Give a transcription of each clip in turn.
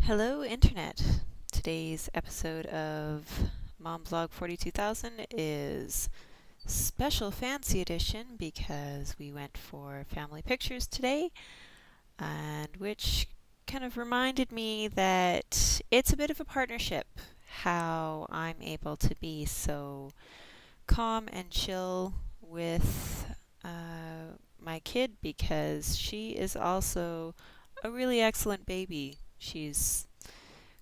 Hello, Internet. Today's episode of Mom's Log 42,000 is special fancy edition because we went for family pictures today, and which kind of reminded me that it's a bit of a partnership how I'm able to be so calm and chill with my kid because she is also a really excellent baby. She's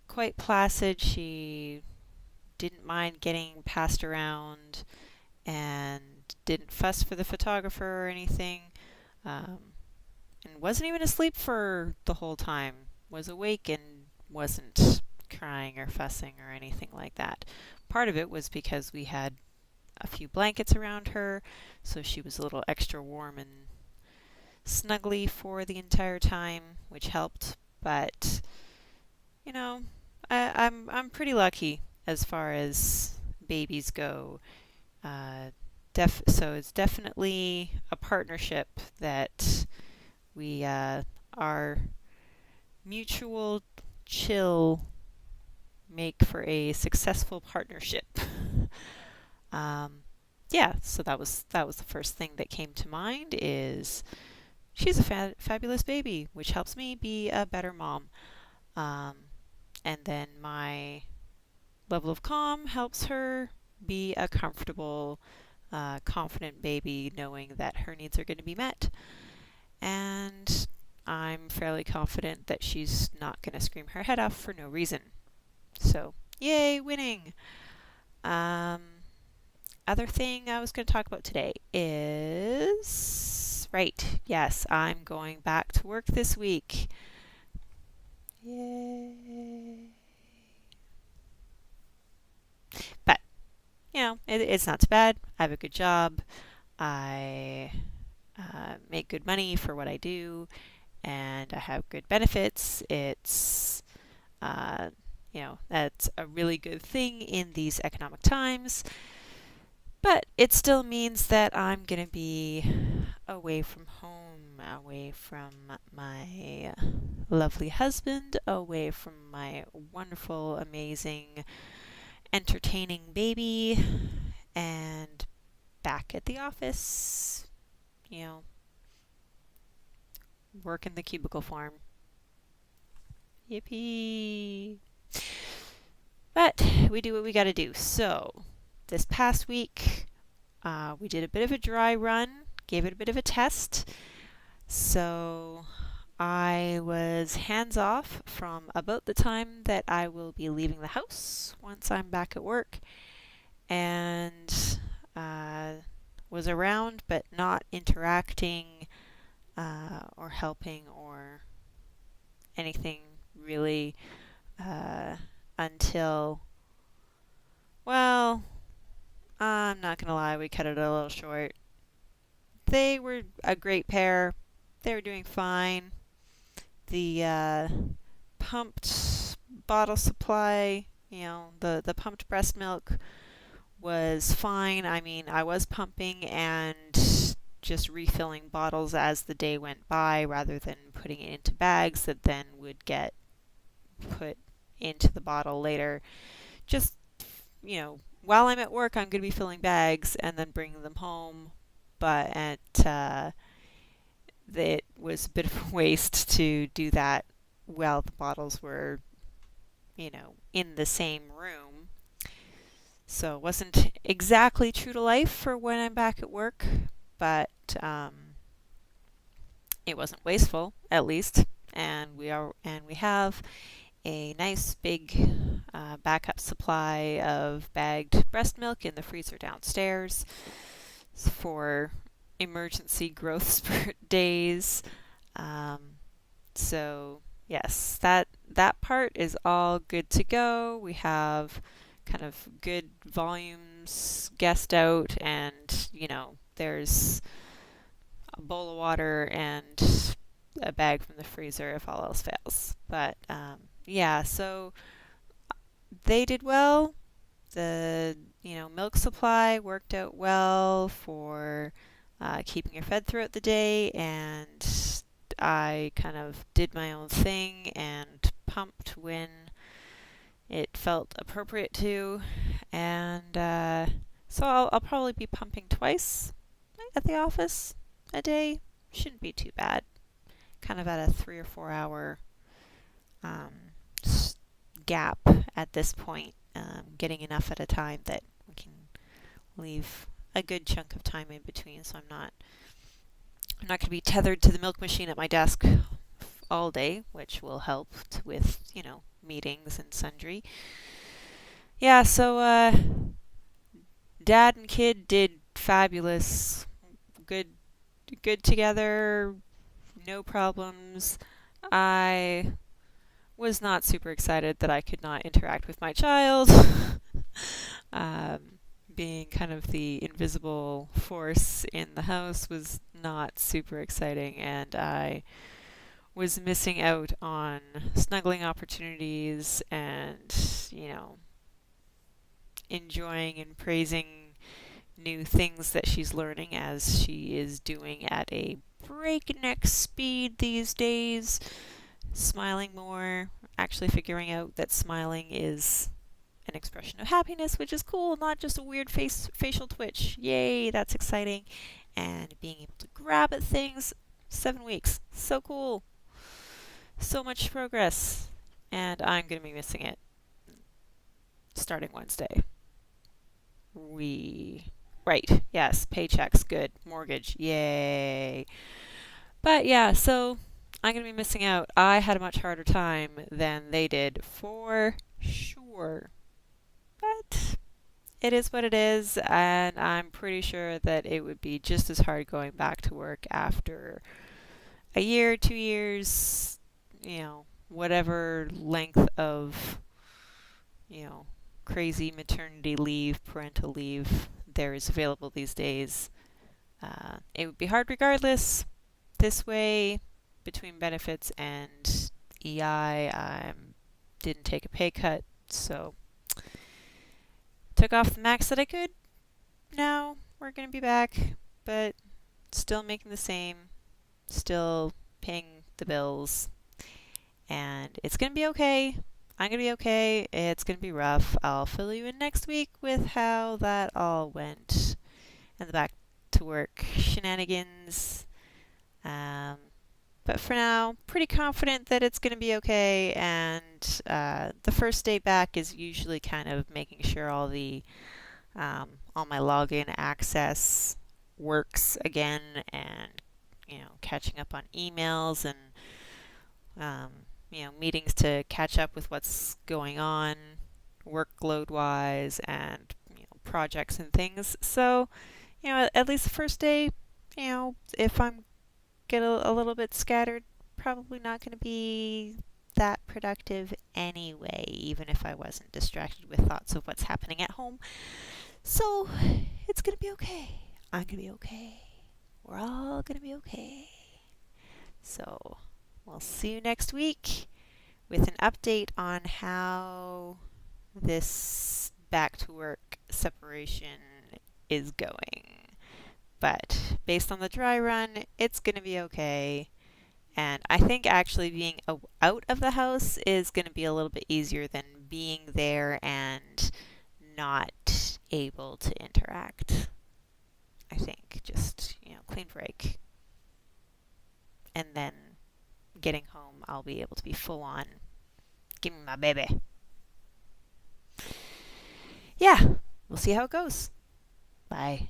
quite placid. She didn't mind getting passed around and didn't fuss for the photographer or anything. Um, and wasn't even asleep for the whole time. Was awake and wasn't crying or fussing or anything like that. Part of it was because we had a few blankets around her, so she was a little extra warm and snuggly for the entire time, which helped. But you know, I'm pretty lucky as far as babies go. Uh, so it's definitely a partnership that we our mutual chill make for a successful partnership. um, yeah, so that was the first thing that came to mind is she's a fabulous baby, which helps me be a better mom. Um, and then my level of calm helps her be a comfortable, confident baby, knowing that her needs are going to be met. And I'm fairly confident that she's not going to scream her head off for no reason. So, yay, winning! Um, Other thing I was going to talk about today is right. Yes, I'm going back to work this week. Yay! But it's not too bad. I have a good job. I make good money for what I do, and I have good benefits. It's that's a really good thing in these economic times. But it still means that I'm gonna be away from home, away from my lovely husband, away from my wonderful, amazing, entertaining baby, and back at the office, you know, work in the cubicle farm. Yippee! But we do what we gotta do. So, this past week, we did a bit of a dry run, gave it a bit of a test. So, I was hands off from about the time that I will be leaving the house once I'm back at work, and uh, was around but not interacting or helping or anything really until, well, I'm not going to lie, we cut it a little short. They were a great pair. They were doing fine. The pumped bottle supply, the pumped breast milk was fine. I mean, I was pumping and just refilling bottles as the day went by rather than putting it into bags that then would get put into the bottle later. Just, while I'm at work, I'm going to be filling bags and then bringing them home. But it was a bit of a waste to do that while the bottles were, in the same room. So it wasn't exactly true to life for when I'm back at work, but it wasn't wasteful, at least. And we have a nice big backup supply of bagged breast milk in the freezer downstairs for emergency growth spurt days. So yes, that part is all good to go. We have kind of good volumes guessed out, and there's a bowl of water and a bag from the freezer if all else fails. But yeah, so they did well. The milk supply worked out well for keeping her fed throughout the day, and I kind of did my own thing and pumped when it felt appropriate to, and so I'll probably be pumping twice at the office a day. Shouldn't be too bad. Kind of at a 3 or 4 hour um, gap at this point, getting enough at a time that we can leave a good chunk of time in between, so I'm not going to be tethered to the milk machine at my desk all day, which will help with, meetings and sundry. Yeah, so dad and kid did fabulous. Good good together, no problems. I was not super excited that I could not interact with my child. um, Being kind of the invisible force in the house was not super exciting, and I was missing out on snuggling opportunities and, enjoying and praising new things that she's learning as she is doing at a breakneck speed these days. Smiling more, actually figuring out that smiling is an expression of happiness, which is cool, not just a weird facial twitch. Yay, that's exciting. And being able to grab at things. 7 weeks. So cool. So much progress. And I'm going to be missing it starting Wednesday. Right, yes, paychecks, good. Mortgage, yay. But yeah, so I'm going to be missing out. I had a much harder time than they did, for sure. But it is what it is, and I'm pretty sure that it would be just as hard going back to work after a year, 2 years, whatever length of, crazy maternity leave, parental leave there is available these days. It would be hard regardless. This way, between benefits and EI, I didn't take a pay cut, so took off the max that I could. Now we're going to be back, but still making the same, still paying the bills, and it's going to be okay. I'm going to be okay. It's going to be rough. I'll fill you in next week with how that all went and the back to work shenanigans. But for now, pretty confident that it's going to be okay. And the first day back is usually kind of making sure all my login access works again, and catching up on emails and meetings to catch up with what's going on workload wise, and projects and things. So at least the first day, if I'm get a little bit scattered, probably not going to be that productive anyway, even if I wasn't distracted with thoughts of what's happening at home. So it's going to be okay. I'm going to be okay. We're all going to be okay. So we'll see you next week with an update on how this back to work separation is going. But based on the dry run, it's going to be okay. And I think actually being out of the house is going to be a little bit easier than being there and not able to interact. I think just, clean break. And then getting home, I'll be able to be full on. Give me my baby. Yeah, we'll see how it goes. Bye.